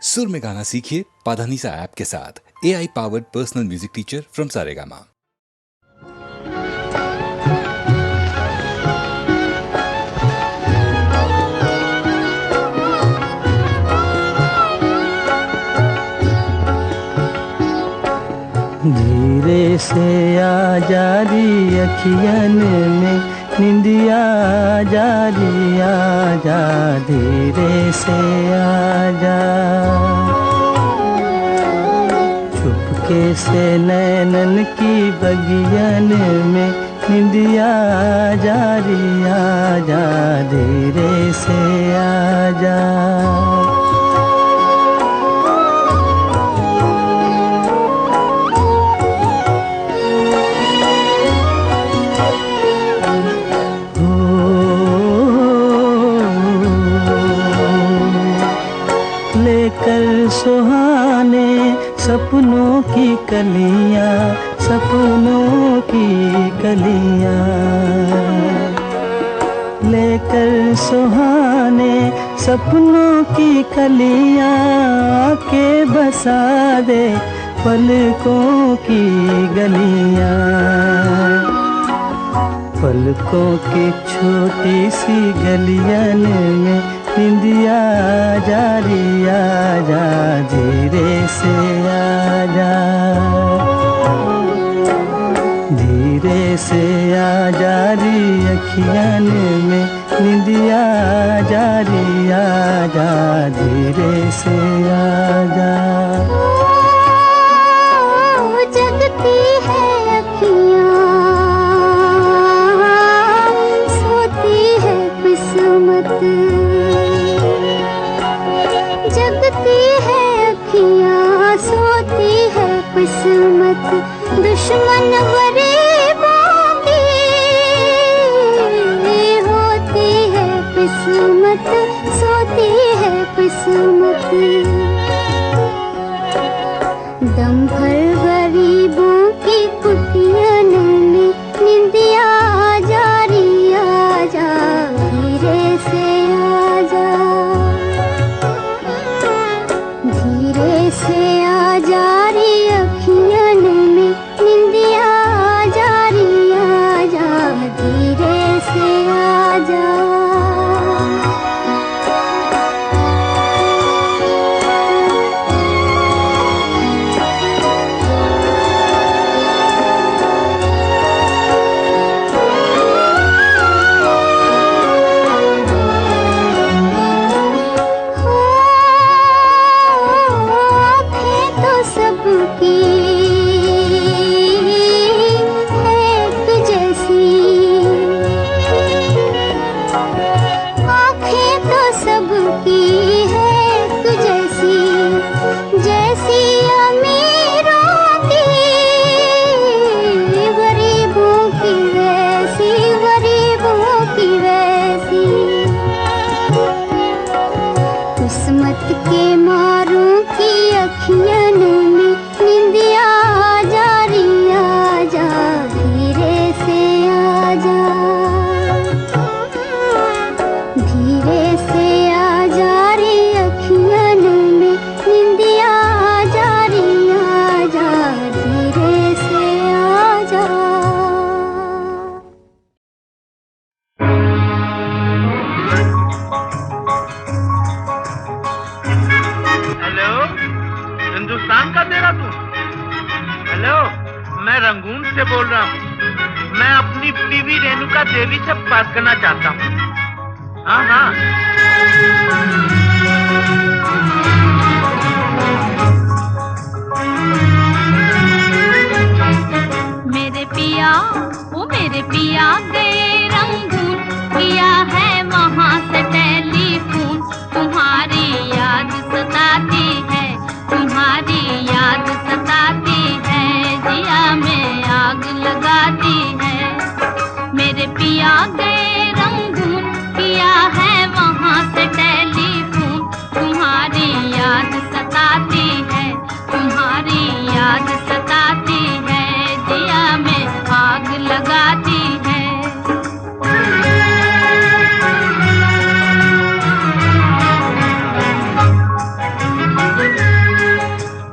सुर में गाना सीखिए पाधानीसा ऐप के साथ। AI powered personal music teacher from Saregama. धीरे से आ जारी अखियन में निंदिया जारी आजा, धीरे से आजा। चुपके से नैनन की बगियन में निंदिया जारी आजा, धीरे से आजा। सुहाने सपनों की कलियां, सपनों की कलियां लेकर सुहाने सपनों की कलियां, आके बसा दे पलकों की गलियां। पलकों की छोटी सी गलियन में निंदिया जारी आजा, धीरे से आजा, धीरे से आ जारी अखियन में निंदिया जारी आजा, धीरे से आजा। जगती है अखियाँ, सोती है किस्मत। जगती है अखियाँ, सोती है किस्मत। दुश्मन गरीबों की होती है किस्मत, सोती है किस्मत। दम भर गरीबों की कुटियन में निंदिया जारी आजा, धीरे से आजा, धीरे से आ जारी अखियन में निंदिया जारी आजा, धीरे से आजा। किस्मत के मारों की अखियन में निंदिया जारी आजा, धीरे से आजा, धीरे से आ जारी अखियन में निंदिया जारी आजा, धीरे से आजा। हिंदुस्तान का तेरा तू? हेलो, मैं रंगून से बोल रहा हूँ। मैं अपनी बीवी रेणुका देवी से बात करना चाहता हूँ। हाँ हाँ। मेरे पिया, वो मेरे पिया गए रंगून, किया है वहाँ से टेलीफोन। तुम्हारी याद सताती है, तुम्हारी याद सताती है, जिया में आग लगाती है। मेरे पिया गए रंगून, किया है वहाँ से टेलीफोन। तुम्हारी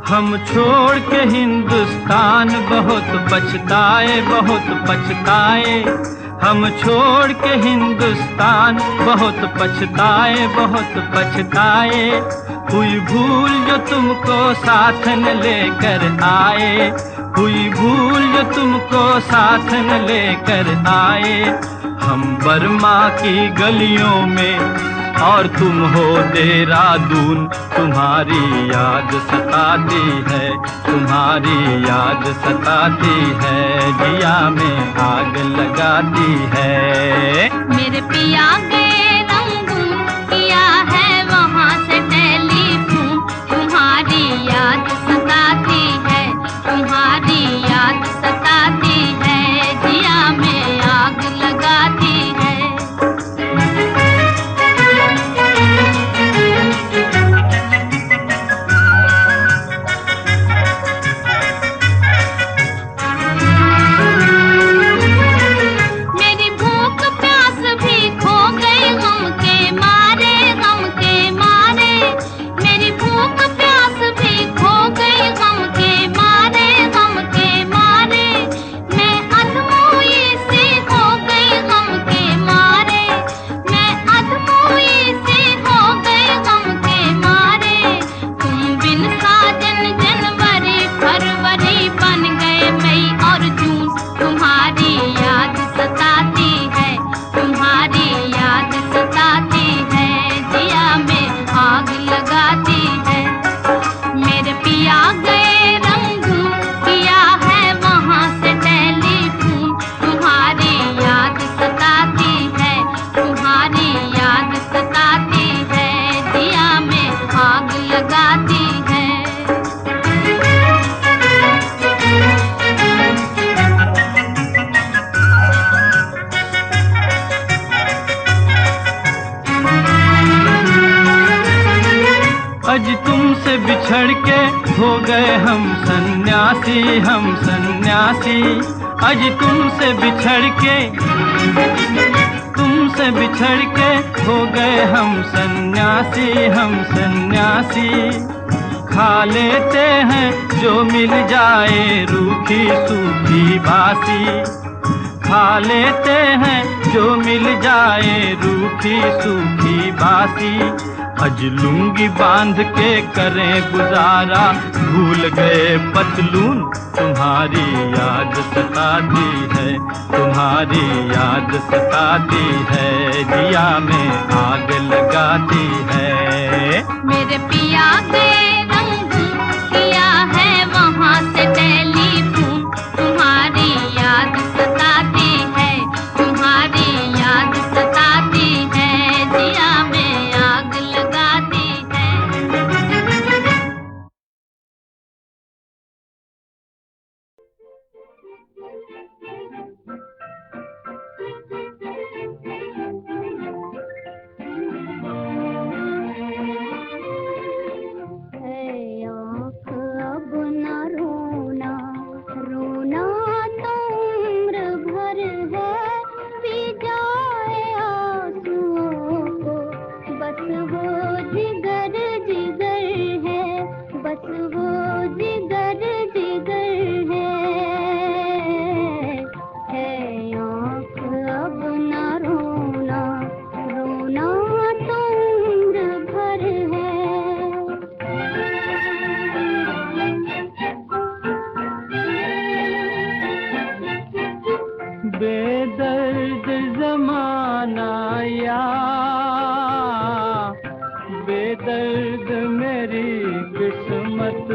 हम छोड़ के हिंदुस्तान बहुत पछताए, बहुत पछताए। हम छोड़ के हिंदुस्तान बहुत पछताए, बहुत पछताए। हुई भूल जो तुमको साथ न लेकर आए, हुई भूल जो तुमको साथ न लेकर आए। हम बर्मा की गलियों में और तुम हो देहरादून, तुम्हारी याद सताती है, तुम्हारी याद सताती है, जिया में आग लगाती है। मेरे पिया गए रंगून, किया है वहाँ से टेलीफोन, तुम्हारी याद सताती है, तुम्हारी याद सताती है, जिया में आग लगाती है। आज तुमसे बिछड़ के हो गए हम सन्यासी, हम सन्यासी। आज तुमसे बिछड़ के हो गए हम सन्यासी, हम सन्यासी। खा लेते हैं जो मिल जाए रूखी सूखी बासी, खा लेते हैं जो मिल जाए रूखी सूखी बासी। अज लुंगी बांध के करें गुजारा, भूल गए पतलून, तुम्हारी याद सताती है, तुम्हारी याद सताती है, जिया में आग लगाती है। मेरे पिया गए रंगून, किया है वहाँ से टेलीफोन, तुम्हारी याद सताती है, तुम्हारी याद सताती है, जिया में आग लगाती है। बेदर्द जमाना या बेदर्द मेरी किस्मत,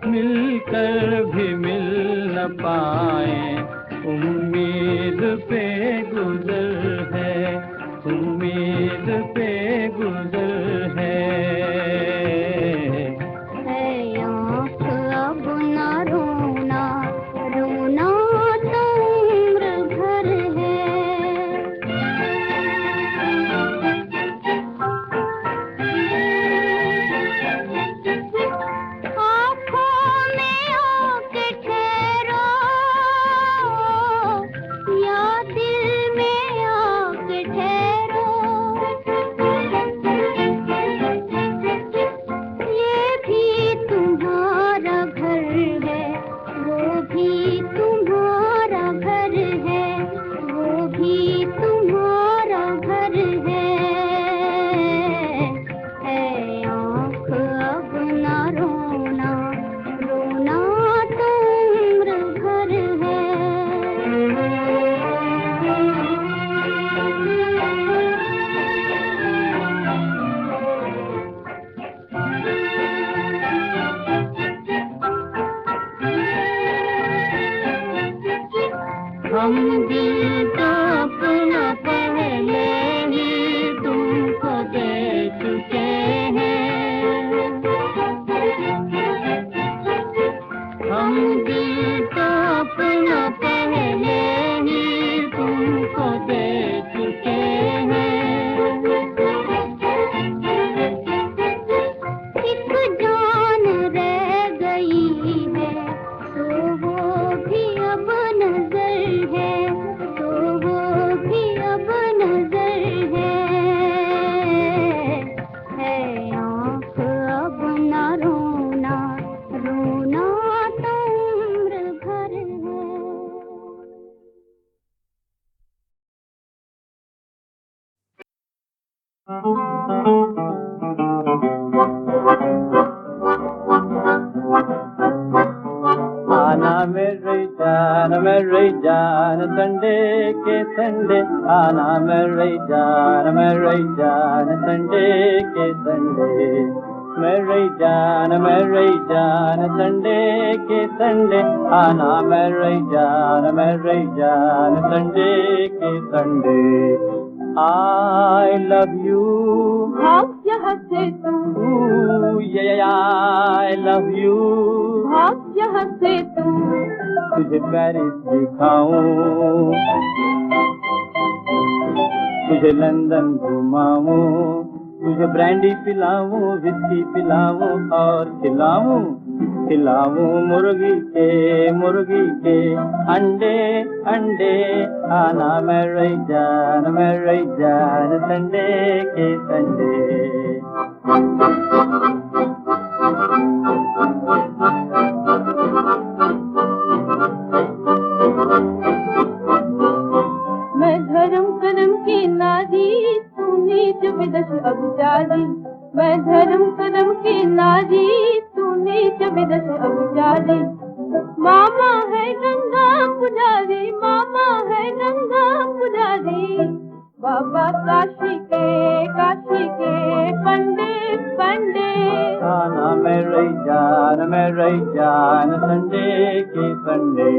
मिलकर भी मिल न पाए, उम्मीद पे गुजर है, उम्मीद पे गुजर है। आना मेरी जान संडे के संडे, आना मेरी जान संडे के संडे, मेरी जान संडे के संडे, आना मेरी जान संडे के संडे। I love you, भाग यहाँ से तू, I love you, भाग यहाँ से तू, तुझे पेरिस दिखाऊं, तुझे लंदन घुमाऊं, तुझे ब्रांडी पिलाऊं, विस्की पिलाऊं और खिलाऊं मुर्गी के अंडे अंडे। आना मेरी जान संडे के संडे। मैं धर्म करम की नारी, तू नीच विदश अभिचारी, मैं धर्म करम की नारी, तू नीच विदश अभिचारी। मामा है गंगा पुजारी, मामा है गंगा पुजारी, बाबा काशी के पंडित पंडित। आना मेरी जान संडे के संडे।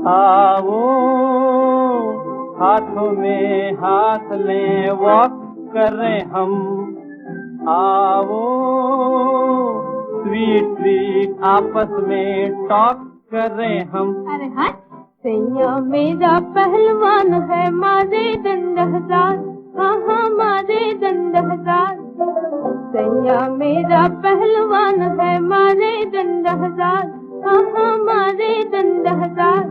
आओ हाथों में हाथ लें, वॉक कर रहे हम। आओ स्वीट आपस में टॉक कर रहे हम। अरे हट, सैया मेरा पहलवान है, मारे दंड हजार, हाँ हाँ मारे दंड हजार। सैया मेरा पहलवान है, मारे दंड हजार, हाँ हाँ मारे दंड हजार।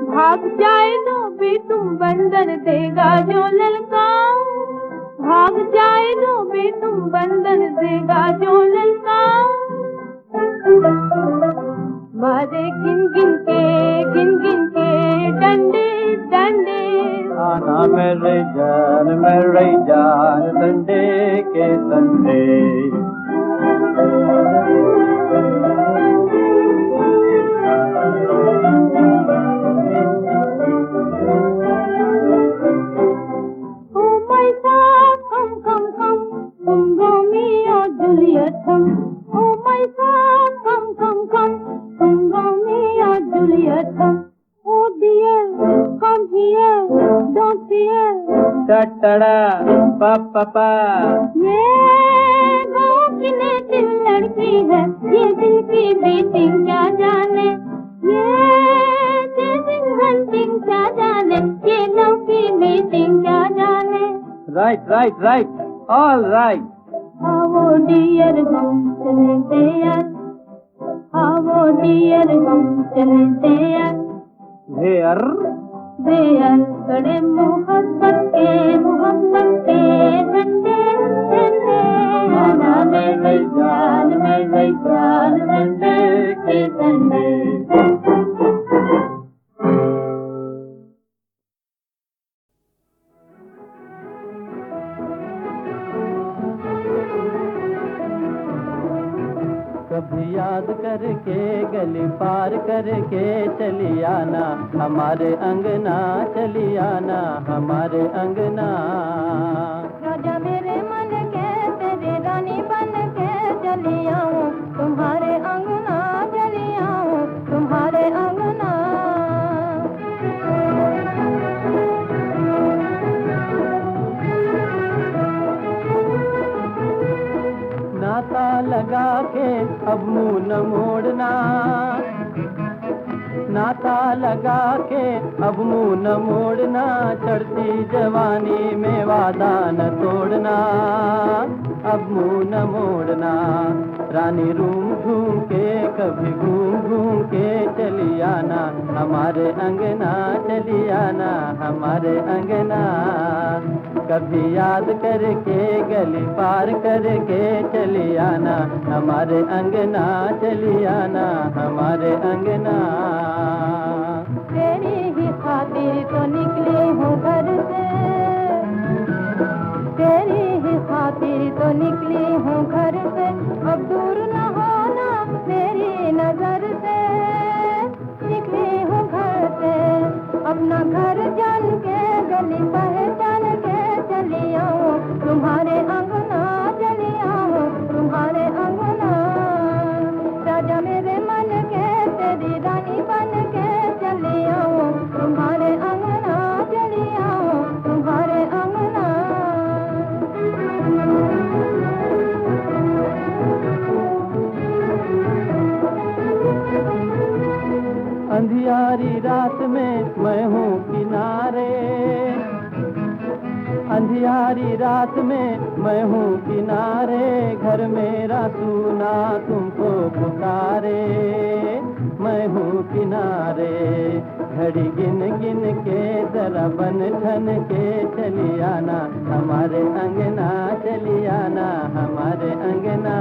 भाग जाए तो भी तुम बंदर देगा जो ललकाओ, भाग जाए तो भी तुम बंदर देगा जो ललकाओ। मारे गिन गिन के डंडे डंडे। आना मेरी जान संडे के संडे। पापा ये गाँव की नेटिव लड़की है, ये दिल की बीटिंग क्या जाने, ये चेजिंग हंटिंग क्या जाने, ये लव की मीटिंग क्या जाने। Right all right. आओ डियर हम चलते यार, आओ डियर हम चलते यार। बेयर कड़े मोहब्बत के झंडे झंडे। आना मेरी जान संडे के संडे। कभी याद करके गली पार करके चली आना हमारे अंगना, चली आना हमारे अंगना। राजा मेरे मन के तेरी रानी बन के चली आऊं तुम्हारे अंगना, चली आऊं तुम्हारे अंगना। नाता लगा के अब मुंह न मोड़ना, नाता लगा के अब मुंह न मोड़ना। चढ़ती जवानी में वादा न तोड़ना, अब मुंह न मोड़ना। रानी रूम झूम के कभी घूम घूम के चली आना, हमारे अंगना चली आना, हमारे अंगना। कभी याद करके गली पार करके चली आना, हमारे अंगना चली आना, हमारे अंगना। तेरी ही खातिर तो निकली हूँ घर से, तेरी ही खातिर तो निकली हूँ घर से, अब दूर न होना मेरी नजर से। निकली हूँ घर से अपना घर जान के, गली पहचान के चली आऊं, तुम्हारे अंगना चली आऊं, तुम्हारे अंगना। राजा मेरे मन के तेरी रानी बन के चली आऊं, तुम्हारे अंगना चली आऊं, तुम्हारे अंगना। अंधियारी रात में मैं हूँ किनारे, अंधियारी रात में मैं हूँ किनारे, घर मेरा सूना तुमको पुकारे। मैं हूँ किनारे घड़ी गिन गिन के, जरा बन ठन के चली आना, हमारे अंगना चली आना, हमारे अंगना।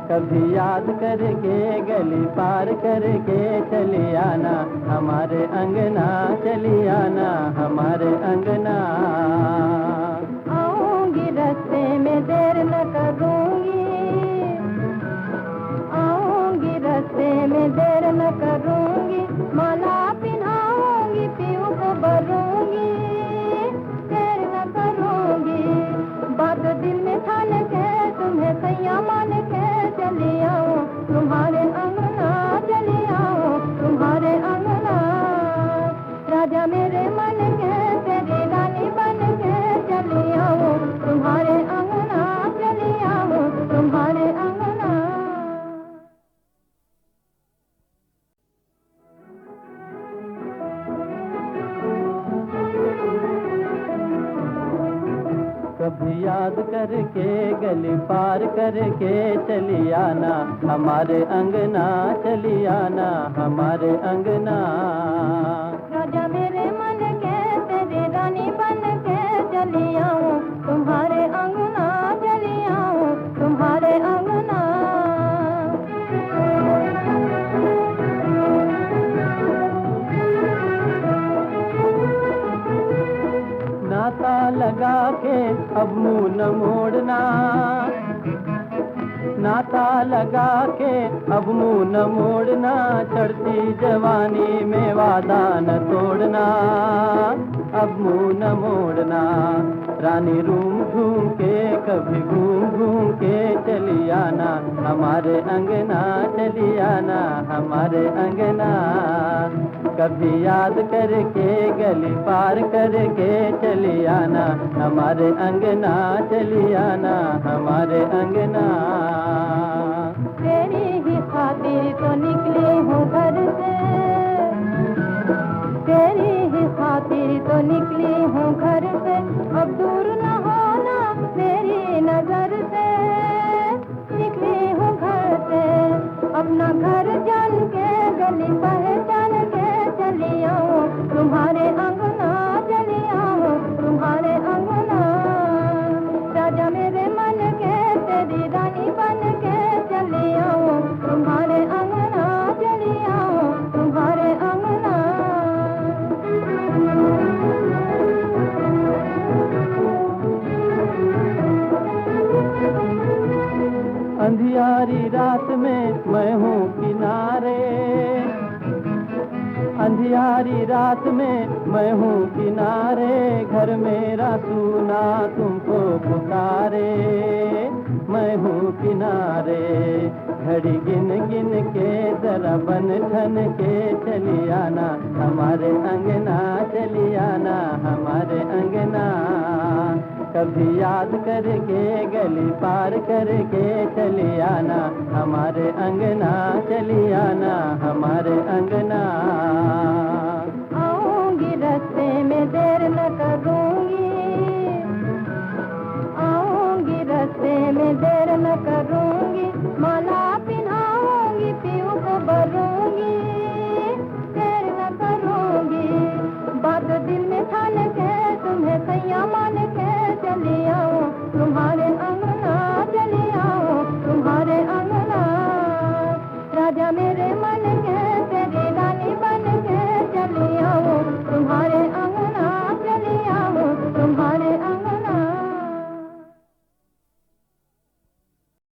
कभी याद करके गली पार करके चली आना, हमारे अंगना चली आना, हमारे अंगना। आऊंगी रास्ते में देर न करूंगी, आऊंगी रास्ते में देर न करूंगी, माला पिन्हाऊंगी पीऊ को भरूंगी, देर न करूंगी। बात दिल में ठान के तुम्हें सैया मान के चली आऊं, तुम्हारे अंगना चली आऊं, तुम्हारे अंगना। राजा मेरे मन के तेरी रानी बन के चली आऊं, तुम्हारे अंगना चली आऊं, तुम्हारे अंगना। कभी याद करके गली पार करके चली आना, हमारे अंगना चली आना, हमारे अंगना। राजा मेरे मन के तेरी रानी बन के चली आऊं, तुम्हारे अंगना चली आऊं, तुम्हारे अंगना। नाता लगा के अब मुंह न मोड़ना, नाता लगा के अब मुंह न मोड़ना, चढ़ती जवानी में वादा न तोड़ना, अब मुंह न मोड़ना। रानी रूम झूम के कभी घूम घूम के चली आना, हमारे अंगना चली आना, हमारे अंगना। कभी याद करके गली पार करके चली आना, हमारे अंगना चली आना, हमारे अंगना। तेरी ही खातिर तो निकली हूँ घर से, तेरी ही खातिर तो निकली हूँ घर से, अब दूर न होना मेरी नजर से। निकली हूँ घर से अपना घर जान के, गली पहचान के चली आऊं, तुम्हारे अंगना चली आऊं, तुम्हारे अंगना। राजा मेरे मन के तेरी रानी बन के चली आऊं, तुम्हारे अंगना चली आऊं, तुम्हारे अंगना। अंधियारी रात में मैं हूँ किनारे, अंधियारी रात में मैं हूँ किनारे, घर मेरा सूना तुमको पुकारे। मैं हूँ किनारे घड़ी गिन गिन के, जरा बन ठन के चली आना, हमारे अंगना चली आना, हमारे अंगना। कभी याद करके गली पार करके चली आना, हमारे अंगना चली आना, हमारे अंगना। आऊंगी रास्ते में देर न करूंगी, आऊंगी रास्ते में देर न करूंगी, माला पिन्हाऊंगी पीऊ को भरूंगी देर न करूंगी बात दिल में ठान के तुम्हें सैया मान के चली आऊं तुम्हारे अंग